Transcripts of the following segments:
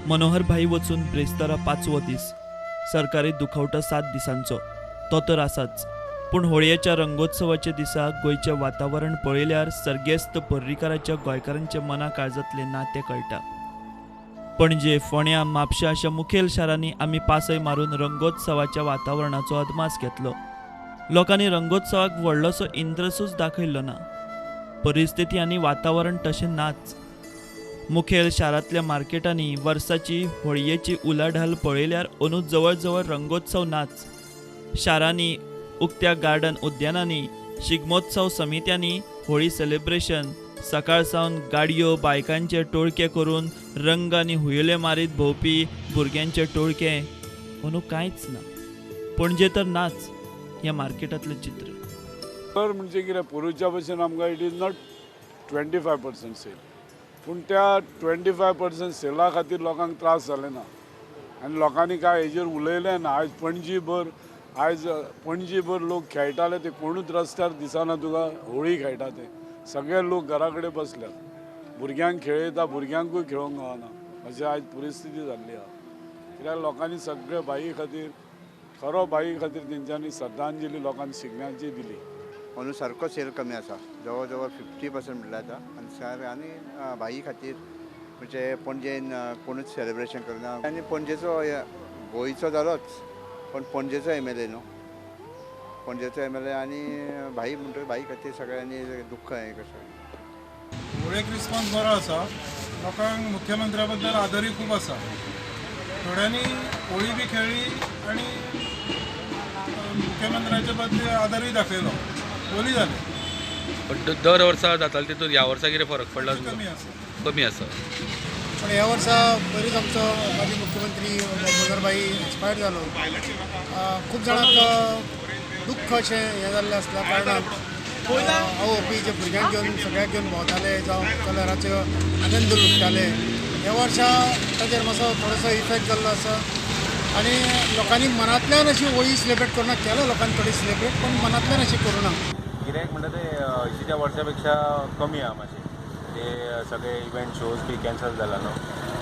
मनोहर भाई वचून ब्रेस्तारा 5वो दीस, सरकारी दुखवटो 7 दिसांचो तो तर आसाच, पूण होळयेच्या रंगोत्सवाच्या दिसा गोंयचें वातावरण पळयल्यार सर्गेस्त पर्रीकाराच्या गोंयकारांच्या मना काळजांतलें नातें कळटा। पणजे, फोंड्या, म्हापशा अशा मुखेल शारांनी आमी पासय मारून रंगोत्सवाच्या वातावरणाचो अदमास घेतलो। लोकांनी रंगोत्सवाक व्हडलोसो इंद्रसूच दाखयल्लो ना। परिस्थिती आनी वातावरण तशें नाच। मुखेल शारांतल्या मार्केटांनी वर्साची होळयेची उलाढाल पळयल्यार अंदू जवळ जवळ रंगोत्सव नाच। शारांनी, उक्त्या गार्डन उद्यानांनी, शिगमोत्सव समित्यांनी होळी सेलिब्रेशन, सकाळ सावन गाडयो बायकांचे टोळके करून रंग आनी हुयले मारीत भोंवपी भुरग्यांचे टोळके, अंदू कांयच ना। पणजे तर नाच ह्या मार्केटांतलें चित्र। तर म्हणजे कितें पुरुच्या भशेन आमकां इट इज नॉट 25% सेल, पूण त्या 25% सेला खातीर लोकांक त्रास जाले ना आनी लोकांनी काय हेजेर उलयलें ना। आयज पणजी भर लोक खेळटाले ते कोणूच रस्त्यार दिसना तुका होळी खेळटा ते। सगळे लोक घरा कडेन बसल्यात, भुरग्यांक खेळयता भुरग्यांकूय खेळोंक गावना अशी आयज परिस्थिती जाल्ली आहा। कित्याक लोकांनी सगळे बाई खातीर खरो बाई खातीर तेंच्यांनी श्रद्धांजली लोकांनी शिगम्याची दिली। अंदू सारको सेल कमी आसा, जवळ जवळ 50% म्हणल्यार जाता आनी सर आनी बाई खातीर म्हणजे पणजेन कोणूच सेलिब्रेशन करना। आनी पणजेचो गोंयचो जालोच पण पणजेचो MLA न्हू, पणजेचो MLA आनी बाई म्हणटकीर बाई खातीर सगळ्यांनी दुख्ख हें कशें। होळयेक रिस्पॉन्स बरो आसा, लोकांक मुख्यमंत्र्या बद्दल आदरूय खूब आसा। थोड्यांनी होळी बी खेळ्ळी आनी मुख्यमंत्र्याच्या बद्दल आदरूय दाखयलो, बोली जाले। पण दर वर्सा जाताले तितून ह्या वर्सा कितें फरक पडला? कमी आसा। पण ह्या वर्सा पयलींच आमचो माजी मुख्यमंत्री मनोहर भाई एक्सपायर जालो। खूब जाणांक दुख्ख अशें हें जाल्लें आसल्या कारणान आवोवपी जे भुरग्यांक घेवन सगळ्यांक घेवन भोंवताले जावं कलराचो आनंद लुटताले, ह्या वर्सा ताचेर मातसो थोडोसो इफेक्ट जाल्लो आसा आनी लोकांनी मनांतल्यान अशी होळी सेलिब्रेट करूना। केलो लोकांनी थोडी सेलिब्रेट पण मनांतल्यान अशी करूना। गिरायक म्हणटा ते हयशीच्या वर्सां कमी आहा मातशें, ते सगळे इव्हेंट शोज बी कॅन्सल जाला न्हू,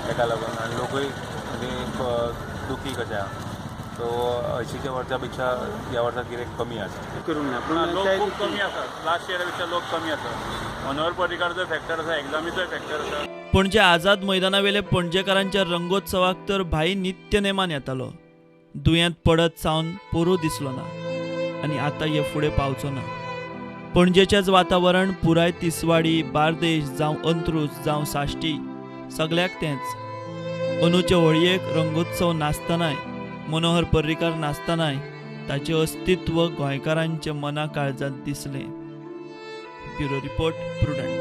ताका लागून आनी लोकूय म्हणजे दुखी कशें आहा। सो हयशीच्या वर्सां पेक्षा ह्या वर्सा गिरायक कमी आसा। करूंक ना पूण लोक खूब कमी आसा, लास्ट इयरा पेक्षा लोक कमी आसा। मनोहर पर्रीकाराचो फॅक्टर आसा, एग्जामीचोय फॅक्टर आसा। पणजे आझाद मैदानावेले पणजेकारांच्या रंगोत्सवाक तर भाई नित्य नेमान येतालो। दुयेंत पडत सावन पोरू दिसलो ना आनी आतां हे फुडें पावचो ना। पणजेचेंच वातावरण पुराय तिसवाडी, बार्देश जावं अंत्रूज जावं साश्टी सगळ्याक तेंच। अंदूचे होळयेक रंगोत्सव नासतनाय, मनोहर पर्रीकार नासतनाय ताचें अस्तित्व गोंयकारांच्या मना काळजांत दिसलें। Bureau report, prudent.